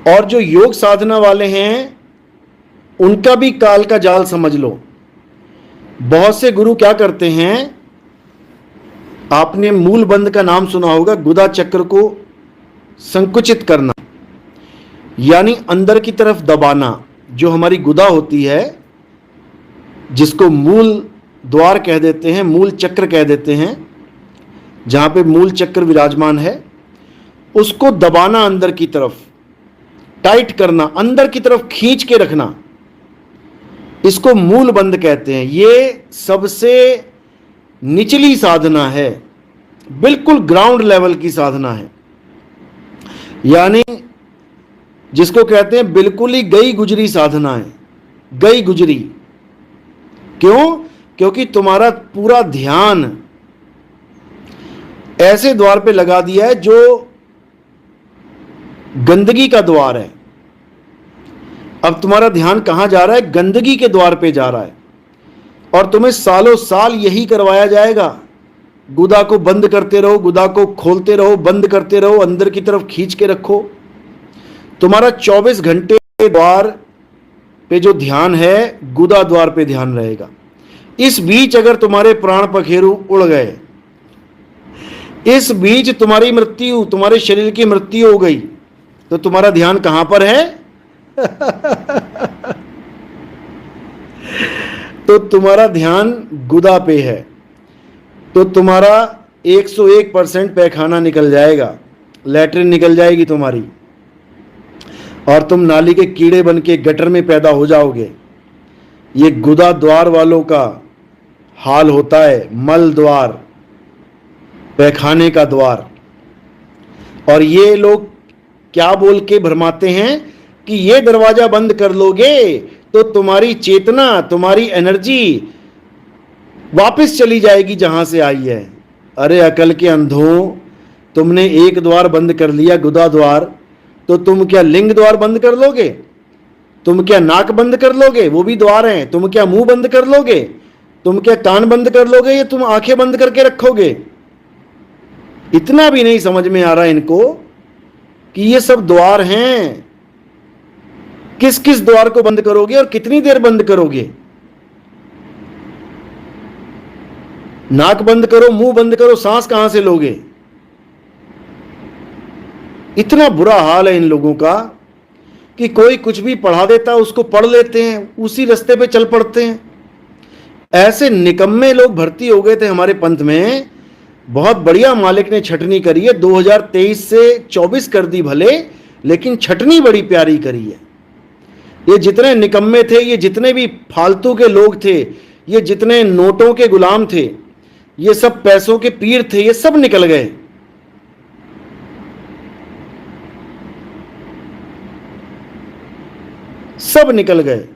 और जो योग साधना वाले हैं उनका भी काल का जाल समझ लो। बहुत से गुरु क्या करते हैं, आपने मूल बंध का नाम सुना होगा, गुदा चक्र को संकुचित करना, यानी अंदर की तरफ दबाना। जो हमारी गुदा होती है, जिसको मूल द्वार कह देते हैं, मूल चक्र कह देते हैं, जहां पे मूल चक्र विराजमान है, उसको दबाना, अंदर की तरफ टाइट करना, अंदर की तरफ खींच के रखना, इसको मूल बंध कहते हैं। ये सबसे निचली साधना है, बिल्कुल ग्राउंड लेवल की साधना है, यानी जिसको कहते हैं बिल्कुल ही गई गुजरी साधना है। गई गुजरी क्यों? क्योंकि तुम्हारा पूरा ध्यान ऐसे द्वार पे लगा दिया है जो गंदगी का द्वार है। अब तुम्हारा ध्यान कहां जा रहा है? गंदगी के द्वार पे जा रहा है। और तुम्हें सालों साल यही करवाया जाएगा, गुदा को बंद करते रहो, गुदा को खोलते रहो, बंद करते रहो, अंदर की तरफ खींच के रखो। तुम्हारा 24 घंटे द्वार पे जो ध्यान है, गुदा द्वार पे ध्यान रहेगा। इस बीच अगर तुम्हारे प्राण पखेरु उड़ गए, इस बीच तुम्हारी मृत्यु, तुम्हारे शरीर की मृत्यु हो गई, तो तुम्हारा ध्यान कहां पर है? तो तुम्हारा ध्यान गुदा पे है, तो तुम्हारा 101% पैखाना निकल जाएगा, लैट्रिन निकल जाएगी तुम्हारी, और तुम नाली के कीड़े बन के गटर में पैदा हो जाओगे। ये गुदा द्वार वालों का हाल होता है, मल द्वार, पैखाने का द्वार। और ये लोग क्या बोल के भरमाते हैं कि ये दरवाजा बंद कर लोगे तो तुम्हारी चेतना, तुम्हारी एनर्जी वापस चली जाएगी जहां से आई है। अरे अकल के अंधों, तुमने एक द्वार बंद कर लिया, गुदा द्वार, तो तुम क्या लिंग द्वार बंद कर लोगे? तुम क्या नाक बंद कर लोगे? वो भी द्वार हैं। तुम क्या मुंह बंद कर लोगे? तुम क्या कान बंद कर लोगे, या तुम आंखें बंद करके रखोगे? इतना भी नहीं समझ में आ रहा इनको कि ये सब द्वार हैं। किस किस द्वार को बंद करोगे और कितनी देर बंद करोगे? नाक बंद करो, मुंह बंद करो, सांस कहां से लोगे? इतना बुरा हाल है इन लोगों का कि कोई कुछ भी पढ़ा देता है, उसको पढ़ लेते हैं, उसी रास्ते पे चल पड़ते हैं। ऐसे निकम्मे लोग भर्ती हो गए थे हमारे पंथ में। बहुत बढ़िया मालिक ने छटनी करी है, 2023 से 24 कर दी भले, लेकिन छटनी बड़ी प्यारी करी है। ये जितने निकम्मे थे, ये जितने भी फालतू के लोग थे, ये जितने नोटों के गुलाम थे, ये सब पैसों के पीर थे, ये सब निकल गए। सब निकल गए।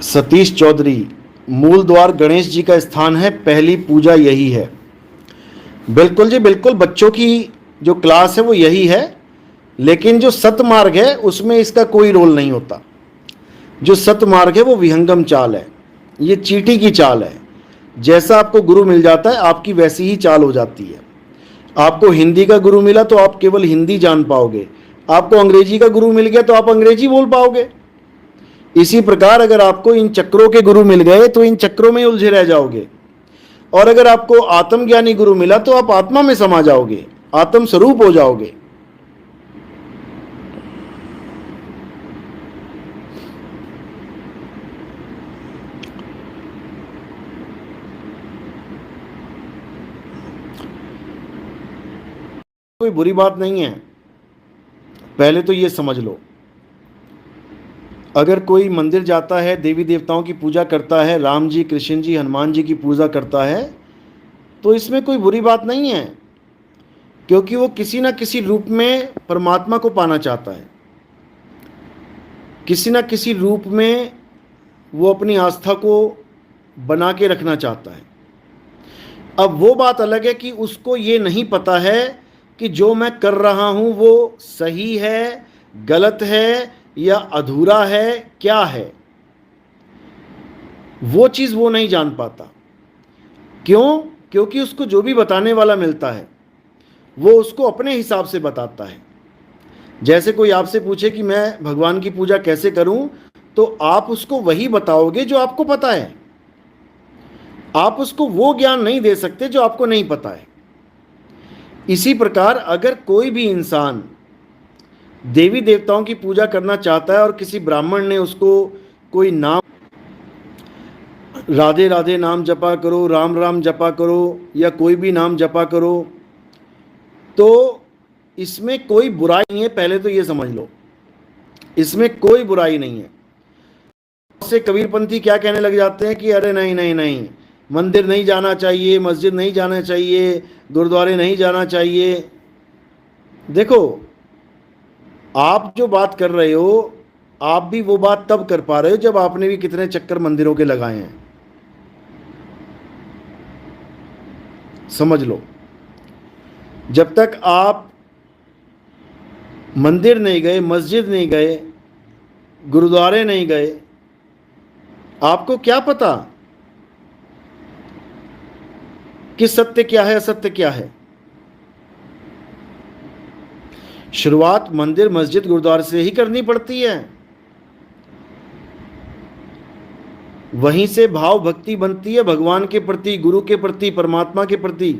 सतीश चौधरी, मूल द्वार गणेश जी का स्थान है, पहली पूजा यही है। बिल्कुल जी बिल्कुल, बच्चों की जो क्लास है वो यही है, लेकिन जो सतमार्ग है उसमें इसका कोई रोल नहीं होता। जो सतमार्ग है वो विहंगम चाल है, ये चींटी की चाल है। जैसा आपको गुरु मिल जाता है, आपकी वैसी ही चाल हो जाती है। आपको हिंदी का गुरु मिला तो आप केवल हिंदी जान पाओगे, आपको अंग्रेजी का गुरु मिल गया तो आप अंग्रेजी बोल पाओगे। इसी प्रकार अगर आपको इन चक्रों के गुरु मिल गए तो इन चक्रों में उलझे रह जाओगे, और अगर आपको आत्मज्ञानी गुरु मिला तो आप आत्मा में समा जाओगे, आत्म स्वरूप हो जाओगे। कोई बुरी बात नहीं है, पहले तो ये समझ लो। अगर कोई मंदिर जाता है, देवी देवताओं की पूजा करता है, राम जी, कृष्ण जी, हनुमान जी की पूजा करता है, तो इसमें कोई बुरी बात नहीं है, क्योंकि वो किसी ना किसी रूप में परमात्मा को पाना चाहता है। किसी ना किसी रूप में वो अपनी आस्था को बना के रखना चाहता है। अब वो बात अलग है कि उसको ये नहीं पता है कि जो मैं कर रहा हूँ वो सही है, गलत है या अधूरा है, क्या है। वो चीज़ वो नहीं जान पाता। क्यों? क्योंकि उसको जो भी बताने वाला मिलता है वो उसको अपने हिसाब से बताता है। जैसे कोई आपसे पूछे कि मैं भगवान की पूजा कैसे करूं, तो आप उसको वही बताओगे जो आपको पता है। आप उसको वो ज्ञान नहीं दे सकते जो आपको नहीं पता है। इसी प्रकार अगर कोई भी इंसान देवी देवताओं की पूजा करना चाहता है और किसी ब्राह्मण ने उसको कोई नाम, राधे राधे नाम जपा करो, राम राम जपा करो, या कोई भी नाम जपा करो, तो इसमें कोई बुराई नहीं है। पहले तो ये समझ लो, इसमें कोई बुराई नहीं है। से कबीरपंथी क्या कहने लग जाते हैं कि अरे नहीं नहीं नहीं, मंदिर नहीं जाना चाहिए, मस्जिद नहीं जाना चाहिए, गुरुद्वारे नहीं जाना चाहिए। देखो, आप जो बात कर रहे हो, आप भी वो बात तब कर पा रहे हो जब आपने भी कितने चक्कर मंदिरों के लगाए हैं। समझ लो, जब तक आप मंदिर नहीं गए, मस्जिद नहीं गए, गुरुद्वारे नहीं गए, आपको क्या पता कि सत्य क्या है, असत्य क्या है। शुरुआत मंदिर, मस्जिद, गुरुद्वारे से ही करनी पड़ती है। वहीं से भाव भक्ति बनती है भगवान के प्रति, गुरु के प्रति, परमात्मा के प्रति।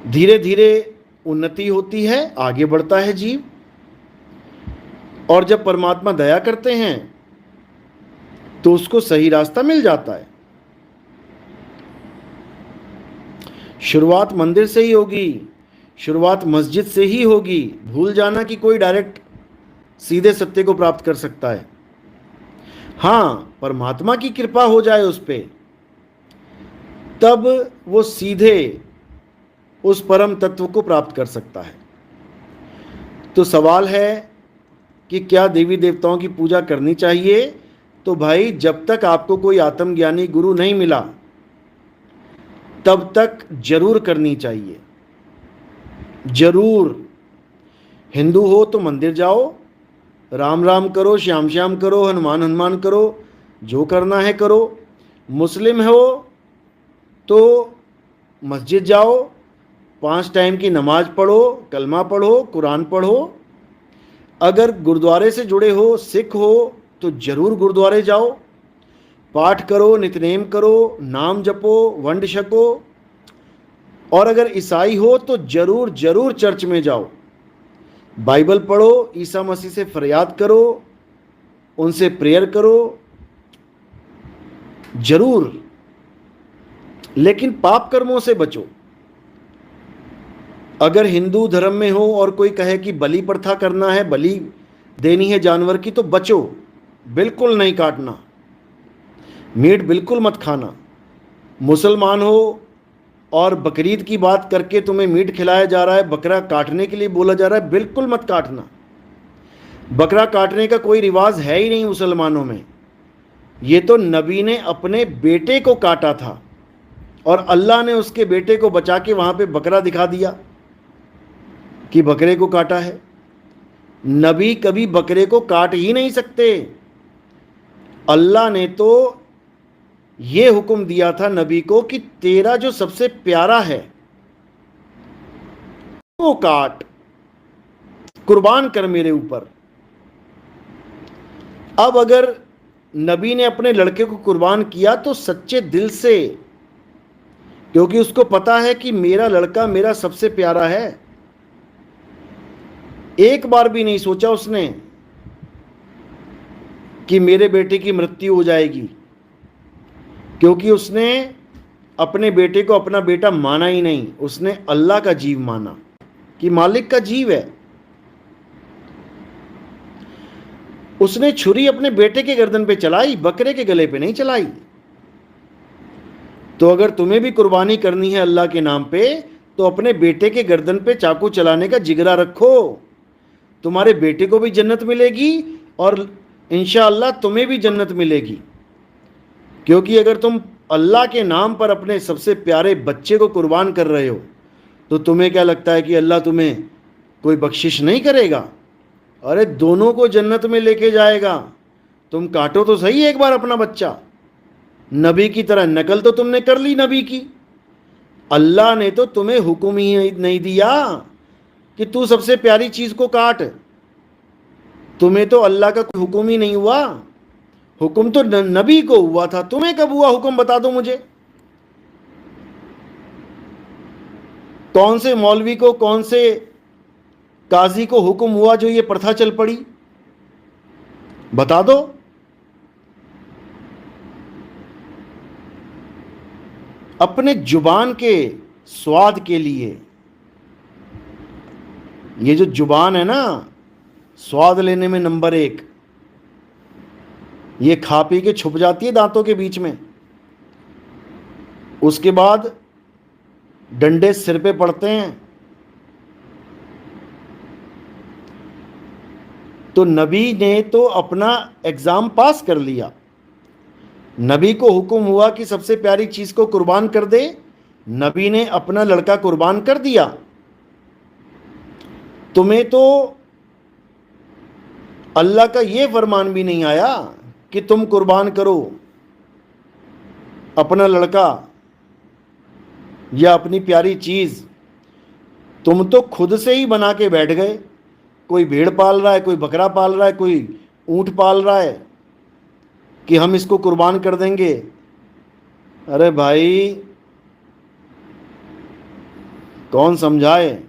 धीरे धीरे उन्नति होती है, आगे बढ़ता है जीव, और जब परमात्मा दया करते हैं तो उसको सही रास्ता मिल जाता है। शुरुआत मंदिर से ही होगी, शुरुआत मस्जिद से ही होगी। भूल जाना कि कोई डायरेक्ट सीधे सत्य को प्राप्त कर सकता है। हाँ, परमात्मा की कृपा हो जाए उस पे, तब वो सीधे उस परम तत्व को प्राप्त कर सकता है। तो सवाल है कि क्या देवी देवताओं की पूजा करनी चाहिए? तो भाई, जब तक आपको कोई आत्मज्ञानी गुरु नहीं मिला तब तक जरूर करनी चाहिए, जरूर। हिंदू हो तो मंदिर जाओ, राम राम करो, श्याम श्याम करो, हनुमान हनुमान करो, जो करना है करो। मुस्लिम हो तो मस्जिद जाओ, 5 टाइम की नमाज पढ़ो, कलमा पढ़ो, कुरान पढ़ो। अगर गुरुद्वारे से जुड़े हो, सिख हो, तो जरूर गुरुद्वारे जाओ, पाठ करो, नित्यनेम करो, नाम जपो, वंड छको। और अगर ईसाई हो तो जरूर जरूर चर्च में जाओ, बाइबल पढ़ो, ईसा मसीह से फरियाद करो, उनसे प्रेयर करो, जरूर। लेकिन पाप कर्मों से बचो। अगर हिंदू धर्म में हो और कोई कहे कि बलि प्रथा करना है, बलि देनी है जानवर की, तो बचो, बिल्कुल नहीं काटना, मीट बिल्कुल मत खाना। मुसलमान हो और बकरीद की बात करके तुम्हें मीट खिलाया जा रहा है, बकरा काटने के लिए बोला जा रहा है, बिल्कुल मत काटना। बकरा काटने का कोई रिवाज है ही नहीं मुसलमानों में। ये तो नबी ने अपने बेटे को काटा था और अल्लाह ने उसके बेटे को बचा के वहां पे बकरा दिखा दिया कि बकरे को काटा है। नबी कभी बकरे को काट ही नहीं सकते। अल्लाह ने तो ये हुक्म दिया था नबी को कि तेरा जो सबसे प्यारा है वो काट, कुर्बान कर मेरे ऊपर। अब अगर नबी ने अपने लड़के को कुर्बान किया तो सच्चे दिल से, क्योंकि उसको पता है कि मेरा लड़का मेरा सबसे प्यारा है। एक बार भी नहीं सोचा उसने कि मेरे बेटे की मृत्यु हो जाएगी, क्योंकि उसने अपने बेटे को अपना बेटा माना ही नहीं। उसने अल्लाह का जीव माना कि मालिक का जीव है। उसने छुरी अपने बेटे के गर्दन पे चलाई, बकरे के गले पे नहीं चलाई। तो अगर तुम्हें भी कुर्बानी करनी है अल्लाह के नाम पे, तो अपने बेटे के गर्दन पे चाकू चलाने का जिगरा रखो। तुम्हारे बेटे को भी जन्नत मिलेगी और इंशाअल्लाह तुम्हें भी जन्नत मिलेगी। क्योंकि अगर तुम अल्लाह के नाम पर अपने सबसे प्यारे बच्चे को कुर्बान कर रहे हो, तो तुम्हें क्या लगता है कि अल्लाह तुम्हें कोई बख्शिश नहीं करेगा? अरे दोनों को जन्नत में लेके जाएगा। तुम काटो तो सही एक बार अपना बच्चा। नबी की तरह नकल तो तुमने कर ली नबी की। अल्लाह ने तो तुम्हें हुक्म ही नहीं दिया कि तू सबसे प्यारी चीज को काट। तुम्हें तो अल्लाह का कोई हुक्म ही नहीं हुआ। हुक्म तो नबी को हुआ था। तुम्हें कब हुआ हुक्म, बता दो मुझे। कौन से मौलवी को, कौन से काजी को हुक्म हुआ जो ये प्रथा चल पड़ी, बता दो। अपने जुबान के स्वाद के लिए, ये जो जुबान है ना, स्वाद लेने में नंबर एक, ये खा पी के छुप जाती है दांतों के बीच में, उसके बाद डंडे सिर पे पड़ते हैं। तो नबी ने तो अपना एग्जाम पास कर लिया। नबी को हुक्म हुआ कि सबसे प्यारी चीज को कुर्बान कर दे। नबी ने अपना लड़का कुर्बान कर दिया। तुम्हें तो अल्लाह का यह फरमान भी नहीं आया कि तुम कुर्बान करो अपना लड़का या अपनी प्यारी चीज। तुम तो खुद से ही बना के बैठ गए। कोई भेड़ पाल रहा है, कोई बकरा पाल रहा है, कोई ऊंट पाल रहा है कि हम इसको कुर्बान कर देंगे। अरे भाई, कौन समझाए।